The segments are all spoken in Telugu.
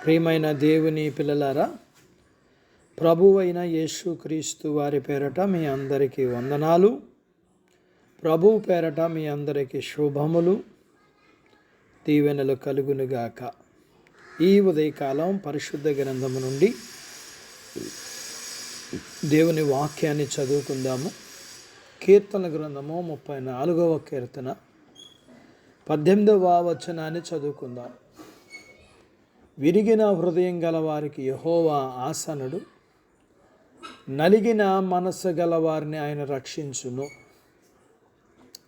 ప్రియమైన దేవుని పిల్లలారా, ప్రభువైన యేసుక్రీస్తు వారి పేరట మీ అందరికీ వందనాలు. ప్రభువు పేరట మీ అందరికీ శుభములు, దీవెనలు కలుగునుగాక. ఈ ఉదయకాలం పరిశుద్ధ గ్రంథము నుండి దేవుని వాక్యాన్ని చదువుకుందాము. కీర్తన గ్రంథము 34వ కీర్తన 18వ వచనాన్ని చదువుకుందాం. విరిగిన హృదయం గల వారికి యెహోవా ఆసనుడు, నలిగిన మనస్సు గల వారిని ఆయన రక్షించును.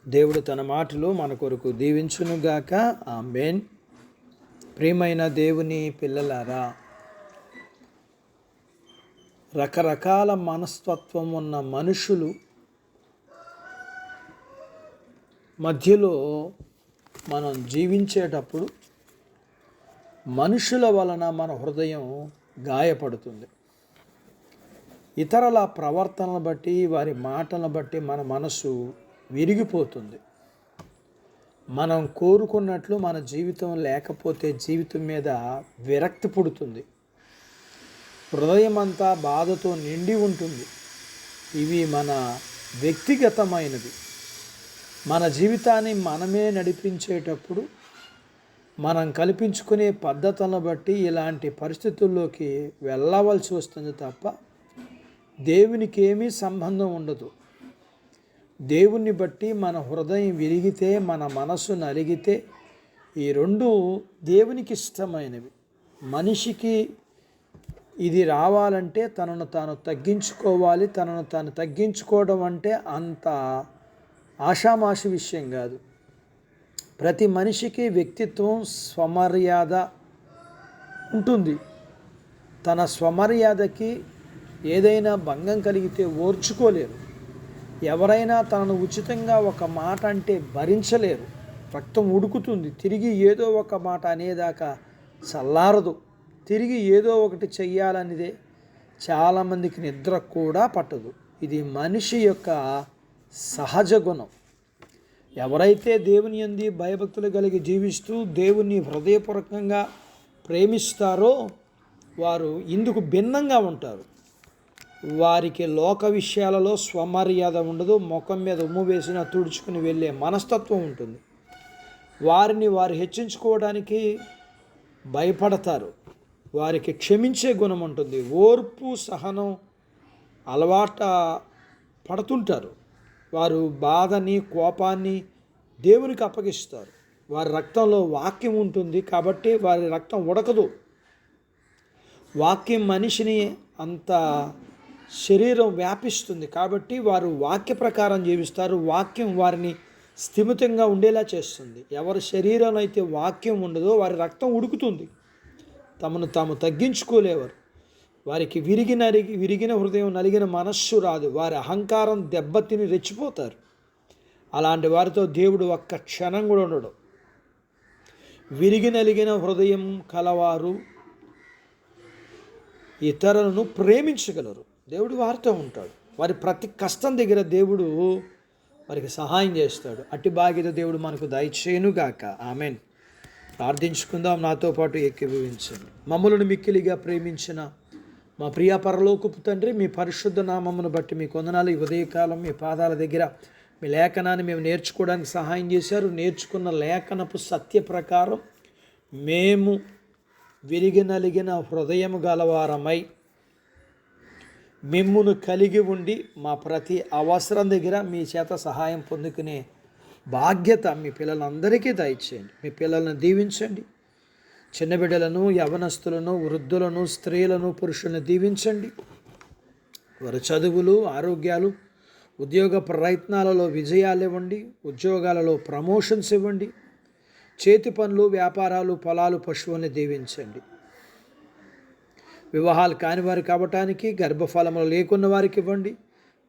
దేవుడు తన మాటలు మన కొరకు దీవించునుగాక. ఆమేన్. ప్రియమైన దేవుని పిల్లలారా, రకరకాల మనస్తత్వం ఉన్న మనుషులు మధ్యలో మనం జీవించేటప్పుడు మనుషుల వలన మన హృదయం గాయపడుతుంది. ఇతరుల ప్రవర్తనను బట్టి, వారి మాటలను బట్టి మన మనసు విరిగిపోతుంది. మనం కోరుకున్నట్లు మన జీవితం లేకపోతే జీవితం మీద విరక్తి పుడుతుంది. హృదయం అంతా బాధతో నిండి ఉంటుంది. ఇవి మన వ్యక్తిగతమైనవి. మన జీవితాన్ని మనమే నడిపించేటప్పుడు మనం కల్పించుకునే పద్ధతులను బట్టి ఇలాంటి పరిస్థితుల్లోకి వెళ్ళవలసి వస్తుంది తప్ప దేవునికి ఏమీ సంబంధం ఉండదు. దేవుణ్ణి బట్టి మన హృదయం విరిగితే, మన మనసు నలిగితే, ఈ రెండు దేవునికి ఇష్టమైనవి. మనిషికి ఇది రావాలంటే తనను తాను తగ్గించుకోవాలి. తనను తాను తగ్గించుకోవడం అంటే అంత ఆషామాషి విషయం కాదు. ప్రతి మనిషికి వ్యక్తిత్వం, స్వమర్యాద ఉంటుంది. తన స్వమర్యాదకి ఏదైనా భంగం కలిగితే ఓర్చుకోలేరు. ఎవరైనా తనను ఉచితంగా ఒక మాట అంటే భరించలేరు. రక్తం ఉడుకుతుంది. తిరిగి ఏదో ఒక మాట అనేదాకా చల్లారదు. తిరిగి ఏదో ఒకటి చెయ్యాలనిదే చాలామందికి నిద్ర కూడా పట్టదు. ఇది మనిషి యొక్క సహజ గుణం. ఎవరైతే దేవుని యందు భయభక్తులు కలిగి జీవిస్తూ దేవుని హృదయపూర్వకంగా ప్రేమిస్తారో వారు ఇందుకు భిన్నంగా ఉంటారు. వారికి లోక విషయాలలో స్వమర్యాద ఉండదు. ముఖం మీద ఉమ్ము వేసినా తుడుచుకుని వెళ్ళే మనస్తత్వం ఉంటుంది. వారిని వారు హెచ్చించుకోవడానికి భయపడతారు. వారికి క్షమించే గుణం ఉంటుంది. ఓర్పు, సహనం అలవాట పడుతుంటారు. వారు బాధని, కోపాన్ని దేవునికి అప్పగిస్తారు. వారి రక్తంలో వాక్యం ఉంటుంది కాబట్టి వారి రక్తం ఉడకదు. వాక్యం మనిషిని అంత శరీరం వ్యాపిస్తుంది కాబట్టి వారు వాక్య ప్రకారం జీవిస్తారు. వాక్యం వారిని స్థిమితంగా ఉండేలా చేస్తుంది. ఎవరి శరీరంలో అయితే వాక్యం ఉండదో వారి రక్తం ఉడుకుతుంది. తమను తాము తగ్గించుకోలేవారు. వారికి విరిగిన హృదయం, నలిగిన మనస్సు రాదు. వారి అహంకారం దెబ్బతిని రెచ్చిపోతారు. అలాంటి వారితో దేవుడు ఒక్క క్షణం కూడా ఉండడు. నలిగిన హృదయం కలవారు ఇతరులను ప్రేమించగలరు. దేవుడు వారితో ఉంటాడు. వారి ప్రతి కష్టం దగ్గర దేవుడు వారికి సహాయం చేస్తాడు. అట్టి బాధ్యత దేవుడు మనకు దయచేయునుగాక. ఆమెన్. ప్రార్థించుకుందాం. నాతో పాటు ఏకీభవించండి. మమ్మలను మిక్కిలిగా ప్రేమించిన మా ప్రియ పరలోకపు తండ్రి, మీ పరిశుద్ధ నామమును బట్టి మీ వందనాలు. ఈ ఉదయకాలం మీ పాదాల దగ్గర మీ లేఖనాన్ని మేము నేర్చుకోవడానికి సహాయం చేశారు. నేర్చుకున్న లేఖనపు సత్య ప్రకారం మేము నలిగిన హృదయం గలవారమై మిమ్మును కలిగి ఉండి మా ప్రతి అవసరం దగ్గర మీ చేత సహాయం పొందుకునే బాధ్యత మీ పిల్లలందరికీ దయచేయండి. మీ పిల్లలను దీవించండి. చిన్న బిడ్డలను, యవనస్తులను, వృద్ధులను, స్త్రీలను, పురుషులను దీవించండి. వారి చదువులు, ఆరోగ్యాలు, ఉద్యోగ ప్రయత్నాలలో విజయాలు ఇవ్వండి. ఉద్యోగాలలో ప్రమోషన్స్ ఇవ్వండి. చేతి పనులు, వ్యాపారాలు, పొలాలు, పశువుల్ని దీవించండి. వివాహాలు కాని వారికి అవ్వటానికి, గర్భఫలములు లేకున్న వారికి ఇవ్వండి.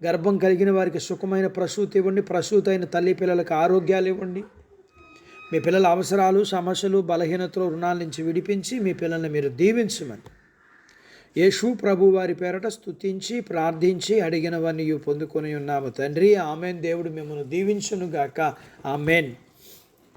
గర్భం కలిగిన వారికి సుఖమైన ప్రసూతి ఇవ్వండి. ప్రసూతి అయిన తల్లి పిల్లలకు ఆరోగ్యాలు ఇవ్వండి. మీ పిల్లల అవసరాలు, సమస్యలు, బలహీనతలు, రుణాల నుంచి విడిపించి మీ పిల్లల్ని మీరు దీవించమని యేసు ప్రభు వారి పేరట స్తుతించి ప్రార్థించి అడిగినవన్నీ పొందుకొని ఉన్నాము తండ్రి. ఆమెన్. దేవుడు మిమ్మల్ని దీవించునుగాక. ఆమెన్.